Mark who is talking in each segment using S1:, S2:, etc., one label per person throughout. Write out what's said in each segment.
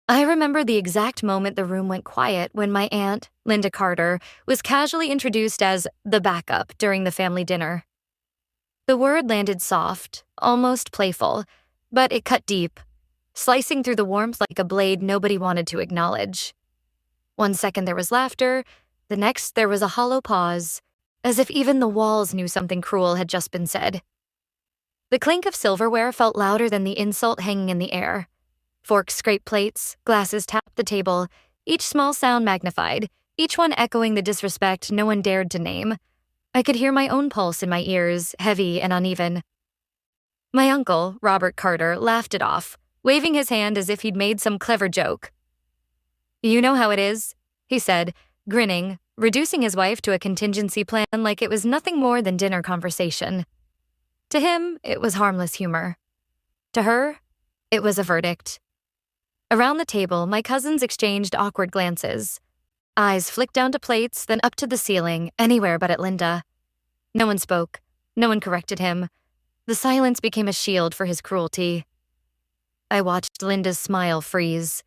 S1: I remember the exact moment the room went quiet when my aunt, Linda Carter, was casually introduced as the backup during the family dinner. The word landed soft, almost playful, but it cut deep, slicing through the warmth like a blade nobody wanted to acknowledge. One second there was laughter, the next there was a hollow pause, as if even the walls knew something cruel had just been said. The clink of silverware felt louder than the insult hanging in the air. Forks scraped plates, glasses tapped the table, each small sound magnified, each one echoing the disrespect no one dared to name. I could hear my own pulse in my ears, heavy and uneven. My uncle, Robert Carter, laughed it off, waving his hand as if he'd made some clever joke. "You know how it is," he said, grinning, reducing his wife to a contingency plan like it was nothing more than dinner conversation. To him, it was harmless humor. To her, it was a verdict. Around the table, my cousins exchanged awkward glances. Eyes flicked down to plates, then up to the ceiling, anywhere but at Linda. No one spoke. No one corrected him. The silence became a shield for his cruelty. I watched Linda's smile freeze.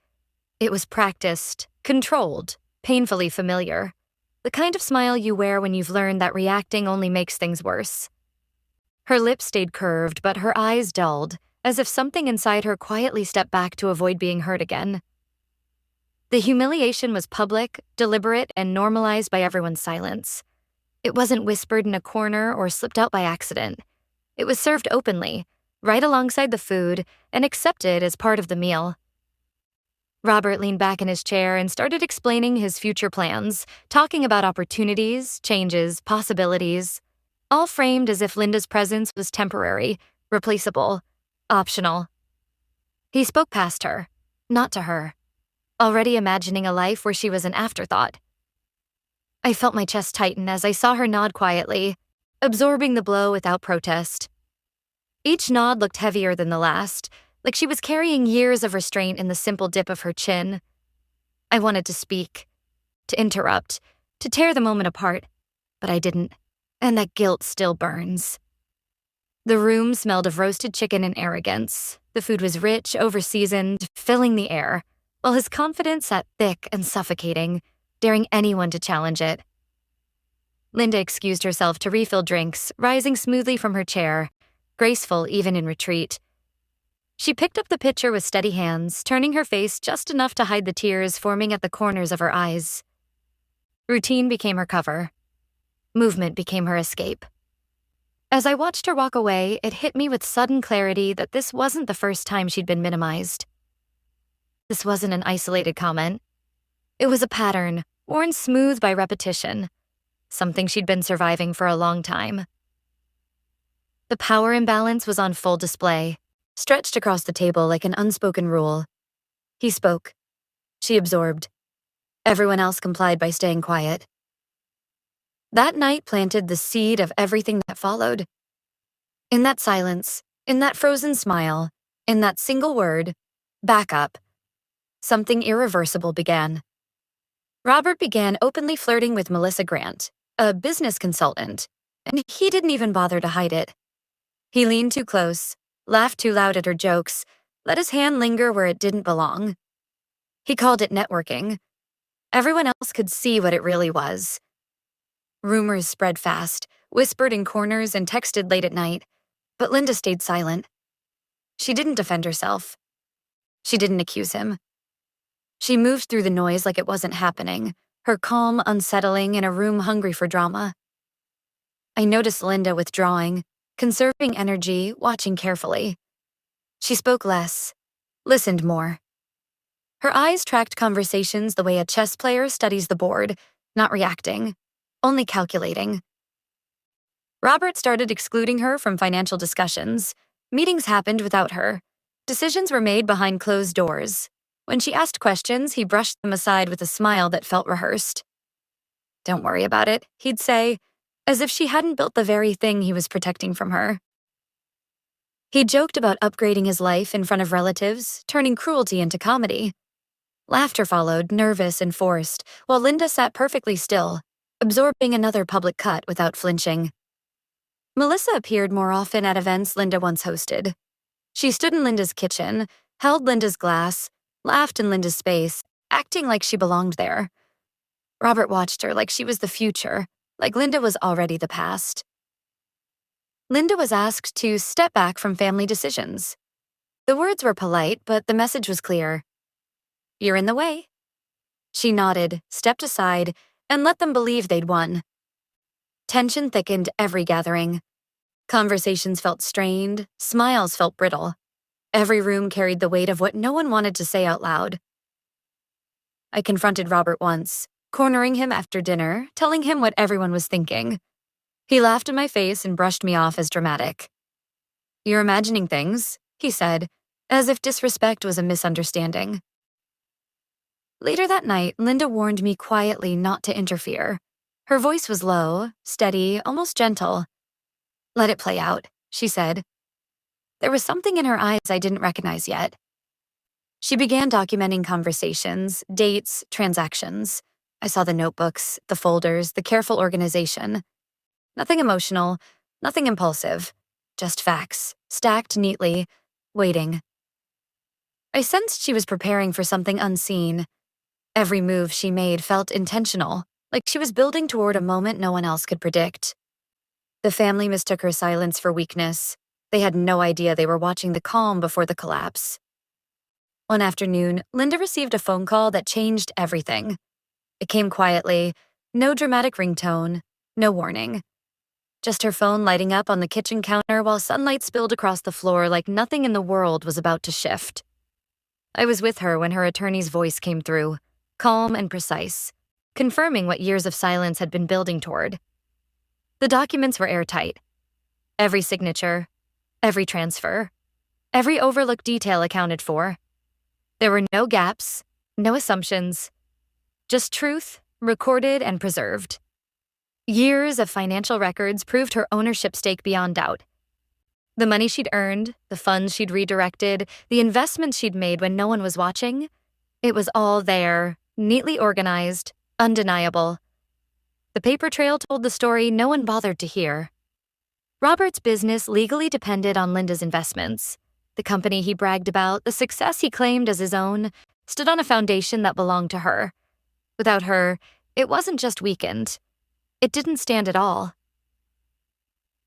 S1: It was practiced, controlled, painfully familiar. The kind of smile you wear when you've learned that reacting only makes things worse. Her lips stayed curved, but her eyes dulled, as if something inside her quietly stepped back to avoid being hurt again. The humiliation was public, deliberate, and normalized by everyone's silence. It wasn't whispered in a corner or slipped out by accident. It was served openly, right alongside the food, and accepted as part of the meal. Robert leaned back in his chair and started explaining his future plans, talking about opportunities, changes, possibilities, all framed as if Linda's presence was temporary, replaceable, optional. He spoke past her, not to her, already imagining a life where she was an afterthought. I felt my chest tighten as I saw her nod quietly, absorbing the blow without protest. Each nod looked heavier than the last, like she was carrying years of restraint in the simple dip of her chin. I wanted to speak, to interrupt, to tear the moment apart, but I didn't, and that guilt still burns. The room smelled of roasted chicken and arrogance. The food was rich, overseasoned, filling the air, while his confidence sat thick and suffocating, daring anyone to challenge it. Linda excused herself to refill drinks, rising smoothly from her chair, graceful even in retreat. She picked up the pitcher with steady hands, turning her face just enough to hide the tears forming at the corners of her eyes. Routine became her cover. Movement became her escape. As I watched her walk away, it hit me with sudden clarity that this wasn't the first time she'd been minimized. This wasn't an isolated comment. It was a pattern, worn smooth by repetition, something she'd been surviving for a long time. The power imbalance was on full display, stretched across the table like an unspoken rule. He spoke. She absorbed. Everyone else complied by staying quiet. That night planted the seed of everything that followed. In that silence, in that frozen smile, in that single word, back up, something irreversible began. Robert began openly flirting with Melissa Grant, a business consultant, and he didn't even bother to hide it. He leaned too close, laughed too loud at her jokes, let his hand linger where it didn't belong. He called it networking. Everyone else could see what it really was. Rumors spread fast, whispered in corners and texted late at night, but Linda stayed silent. She didn't defend herself. She didn't accuse him. She moved through the noise like it wasn't happening, her calm unsettling in a room hungry for drama. I noticed Linda withdrawing, conserving energy, watching carefully. She spoke less, listened more. Her eyes tracked conversations the way a chess player studies the board, not reacting, only calculating. Robert started excluding her from financial discussions. Meetings happened without her. Decisions were made behind closed doors. When she asked questions, he brushed them aside with a smile that felt rehearsed. "Don't worry about it," he'd say, as if she hadn't built the very thing he was protecting from her. He joked about upgrading his life in front of relatives, turning cruelty into comedy. Laughter followed, nervous and forced, while Linda sat perfectly still, absorbing another public cut without flinching. Melissa appeared more often at events Linda once hosted. She stood in Linda's kitchen, held Linda's glass, laughed in Linda's space, acting like she belonged there. Robert watched her like she was the future, like Linda was already the past. Linda was asked to step back from family decisions. The words were polite, but the message was clear. You're in the way. She nodded, stepped aside, and let them believe they'd won. Tension thickened every gathering. Conversations felt strained, smiles felt brittle. Every room carried the weight of what no one wanted to say out loud. I confronted Robert once, cornering him after dinner, telling him what everyone was thinking. He laughed in my face and brushed me off as dramatic. You're imagining things, he said, as if disrespect was a misunderstanding. Later that night, Linda warned me quietly not to interfere. Her voice was low, steady, almost gentle. Let it play out, she said. There was something in her eyes I didn't recognize yet. She began documenting conversations, dates, transactions. I saw the notebooks, the folders, the careful organization. Nothing emotional, nothing impulsive, just facts, stacked neatly, waiting. I sensed she was preparing for something unseen. Every move she made felt intentional, like she was building toward a moment no one else could predict. The family mistook her silence for weakness. They had no idea they were watching the calm before the collapse. One afternoon, Linda received a phone call that changed everything. It came quietly, no dramatic ringtone, no warning. Just her phone lighting up on the kitchen counter while sunlight spilled across the floor like nothing in the world was about to shift. I was with her when her attorney's voice came through, calm and precise, confirming what years of silence had been building toward. The documents were airtight. Every signature, every transfer, every overlooked detail accounted for. There were no gaps, no assumptions, just truth, recorded and preserved. Years of financial records proved her ownership stake beyond doubt. The money she'd earned, the funds she'd redirected, the investments she'd made when no one was watching, it was all there, neatly organized, undeniable. The paper trail told the story no one bothered to hear. Robert's business legally depended on Linda's investments. The company he bragged about, the success he claimed as his own, stood on a foundation that belonged to her. Without her, it wasn't just weakened. It didn't stand at all.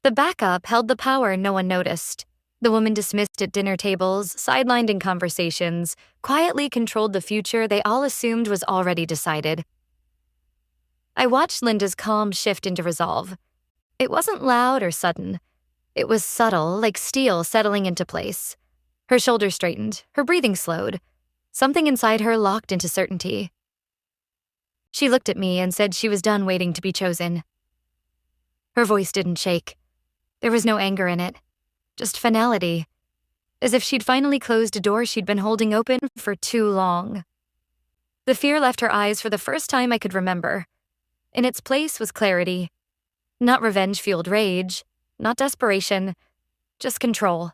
S1: The backup held the power no one noticed. The woman dismissed at dinner tables, sidelined in conversations, quietly controlled the future they all assumed was already decided. I watched Linda's calm shift into resolve. It wasn't loud or sudden. It was subtle, like steel settling into place. Her shoulders straightened, her breathing slowed. Something inside her locked into certainty. She looked at me and said she was done waiting to be chosen. Her voice didn't shake. There was no anger in it, just finality, as if she'd finally closed a door she'd been holding open for too long. The fear left her eyes for the first time I could remember. In its place was clarity. Not revenge-fueled rage, not desperation, just control.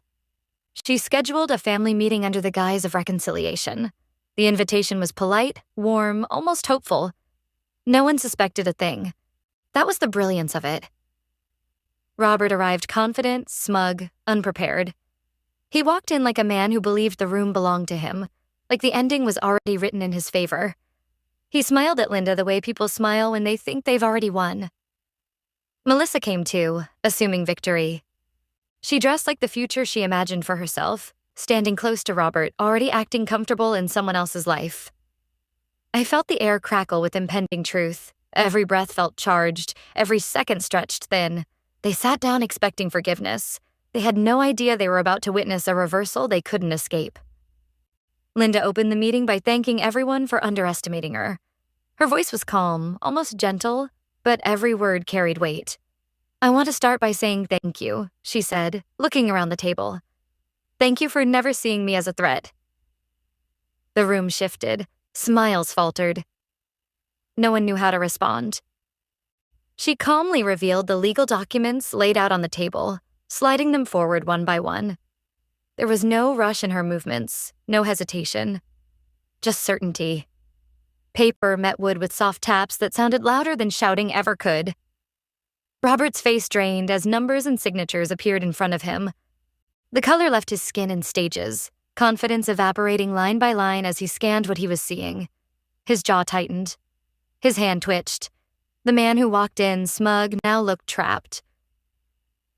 S1: She scheduled a family meeting under the guise of reconciliation. The invitation was polite, warm, almost hopeful. No one suspected a thing. That was the brilliance of it. Robert arrived confident, smug, unprepared. He walked in like a man who believed the room belonged to him, like the ending was already written in his favor. He smiled at Linda the way people smile when they think they've already won. Melissa came too, assuming victory. She dressed like the future she imagined for herself, standing close to Robert, already acting comfortable in someone else's life. I felt the air crackle with impending truth. Every breath felt charged, every second stretched thin. They sat down expecting forgiveness. They had no idea they were about to witness a reversal they couldn't escape. Linda opened the meeting by thanking everyone for underestimating her. Her voice was calm, almost gentle, but every word carried weight. I want to start by saying thank you, she said, looking around the table. Thank you for never seeing me as a threat. The room shifted. Smiles faltered. No one knew how to respond. She calmly revealed the legal documents laid out on the table, sliding them forward one by one. There was no rush in her movements, no hesitation, just certainty. Paper met wood with soft taps that sounded louder than shouting ever could. Robert's face drained as numbers and signatures appeared in front of him. The color left his skin in stages. confidence evaporating line by line as he scanned what he was seeing. His jaw tightened. His hand twitched. The man who walked in, smug, now looked trapped.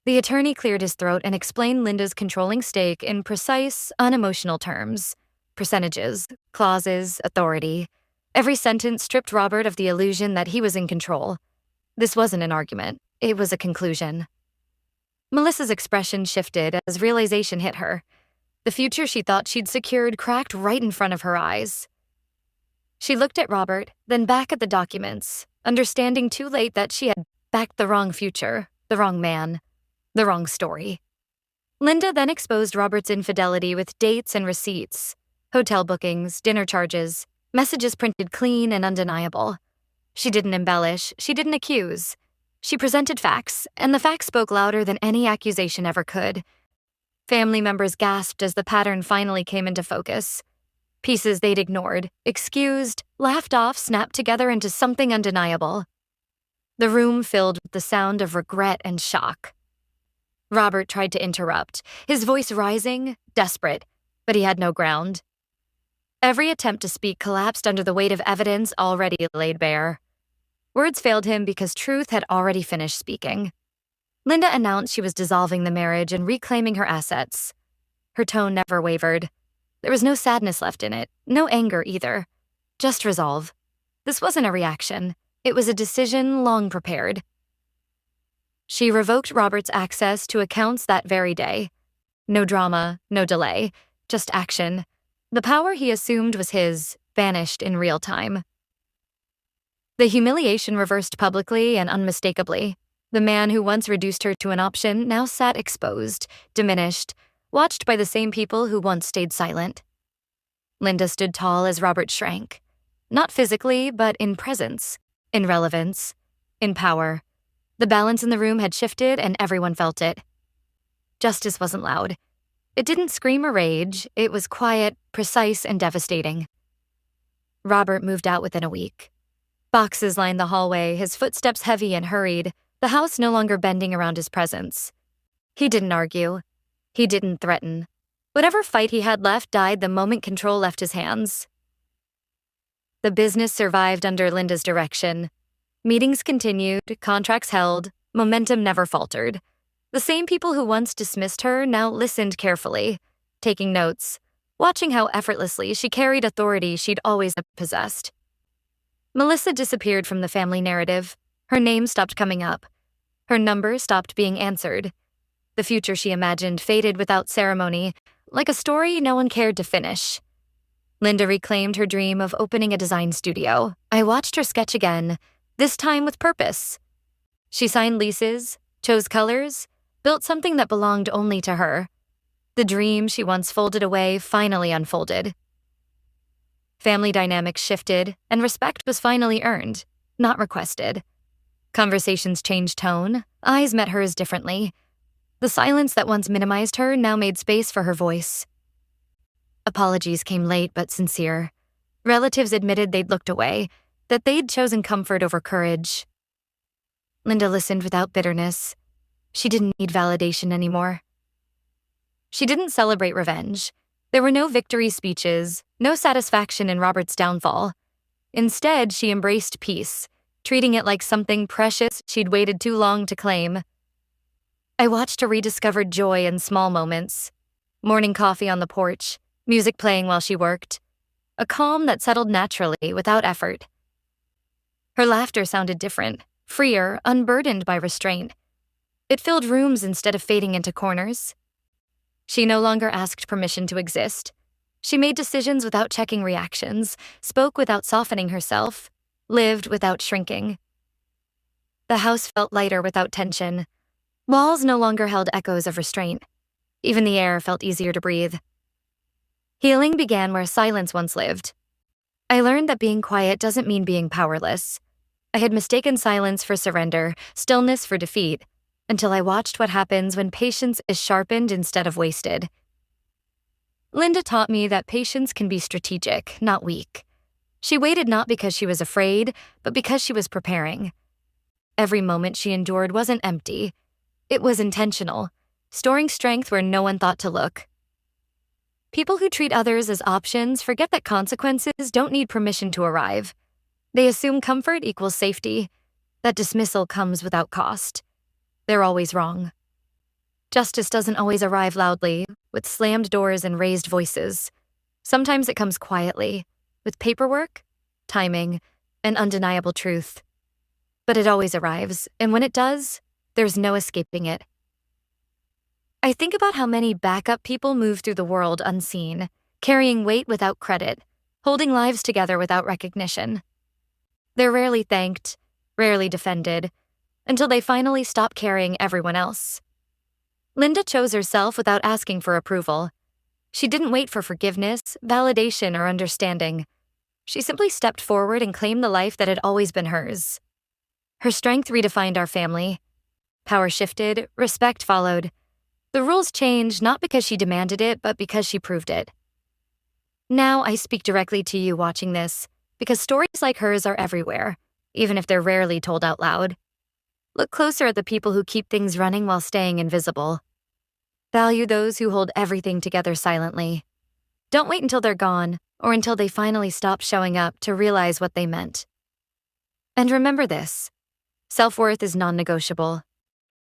S1: The attorney cleared his throat and explained Linda's controlling stake in precise, unemotional terms. Percentages, clauses, authority. Every sentence stripped Robert of the illusion that he was in control. This wasn't an argument. It was a conclusion. Melissa's expression shifted as realization hit her. The future she thought she'd secured cracked right in front of her eyes. She looked at Robert, then back at the documents, understanding too late that she had backed the wrong future, the wrong man, the wrong story. Linda then exposed Robert's infidelity with dates and receipts, hotel bookings, dinner charges, messages printed clean and undeniable. She didn't embellish, she didn't accuse. She presented facts, and the facts spoke louder than any accusation ever could. Family members gasped as the pattern finally came into focus. Pieces they'd ignored, excused, laughed off, snapped together into something undeniable. The room filled with the sound of regret and shock. Robert tried to interrupt, his voice rising, desperate, but he had no ground. Every attempt to speak collapsed under the weight of evidence already laid bare. Words failed him because truth had already finished speaking. Linda announced she was dissolving the marriage and reclaiming her assets. Her tone never wavered. There was no sadness left in it, no anger either. Just resolve. This wasn't a reaction. It was a decision long prepared. She revoked Robert's access to accounts that very day. No drama, no delay, just action. The power he assumed was his vanished in real time. The humiliation reversed publicly and unmistakably. The man who once reduced her to an option now sat exposed, diminished, watched by the same people who once stayed silent. Linda stood tall as Robert shrank. Not physically, but in presence, in relevance, in power. The balance in the room had shifted and everyone felt it. Justice wasn't loud. It didn't scream or rage. It was quiet, precise, and devastating. Robert moved out within a week. Boxes lined the hallway, his footsteps heavy and hurried, the house no longer bending around his presence. He didn't argue. He didn't threaten. Whatever fight he had left died the moment control left his hands. The business survived under Linda's direction. Meetings continued, contracts held, momentum never faltered. The same people who once dismissed her now listened carefully, taking notes, watching how effortlessly she carried authority she'd always possessed. Melissa disappeared from the family narrative. Her name stopped coming up. Her number stopped being answered. The future she imagined faded without ceremony, like a story no one cared to finish. Linda reclaimed her dream of opening a design studio. I watched her sketch again, this time with purpose. She signed leases, chose colors, built something that belonged only to her. The dream she once folded away finally unfolded. Family dynamics shifted, and respect was finally earned, not requested. Conversations changed tone, eyes met hers differently. The silence that once minimized her now made space for her voice. Apologies came late but sincere. Relatives admitted they'd looked away, that they'd chosen comfort over courage. Linda listened without bitterness. She didn't need validation anymore. She didn't celebrate revenge. There were no victory speeches, no satisfaction in Robert's downfall. Instead, she embraced peace, treating it like something precious she'd waited too long to claim. I watched her rediscovered joy in small moments. Morning coffee on the porch, music playing while she worked. A calm that settled naturally, without effort. Her laughter sounded different, freer, unburdened by restraint. It filled rooms instead of fading into corners. She no longer asked permission to exist. She made decisions without checking reactions, spoke without softening herself, lived without shrinking. The house felt lighter without tension. Walls no longer held echoes of restraint. Even the air felt easier to breathe. Healing began where silence once lived. I learned that being quiet doesn't mean being powerless. I had mistaken silence for surrender, stillness for defeat, until I watched what happens when patience is sharpened instead of wasted. Linda taught me that patience can be strategic, not weak. She waited not because she was afraid, but because she was preparing. Every moment she endured wasn't empty. It was intentional, storing strength where no one thought to look. People who treat others as options forget that consequences don't need permission to arrive. They assume comfort equals safety, that dismissal comes without cost. They're always wrong. Justice doesn't always arrive loudly, with slammed doors and raised voices. Sometimes it comes quietly, with paperwork, timing, and undeniable truth. But it always arrives, and when it does, there's no escaping it. I think about how many backup people move through the world unseen, carrying weight without credit, holding lives together without recognition. They're rarely thanked, rarely defended, until they finally stop carrying everyone else. Linda chose herself without asking for approval. She didn't wait for forgiveness, validation, or understanding. She simply stepped forward and claimed the life that had always been hers. Her strength redefined our family. Power shifted, respect followed. The rules changed not because she demanded it, but because she proved it. Now I speak directly to you watching this, because stories like hers are everywhere, even if they're rarely told out loud. Look closer at the people who keep things running while staying invisible. Value those who hold everything together silently. Don't wait until they're gone, or until they finally stop showing up to realize what they meant. And remember this: self-worth is non-negotiable.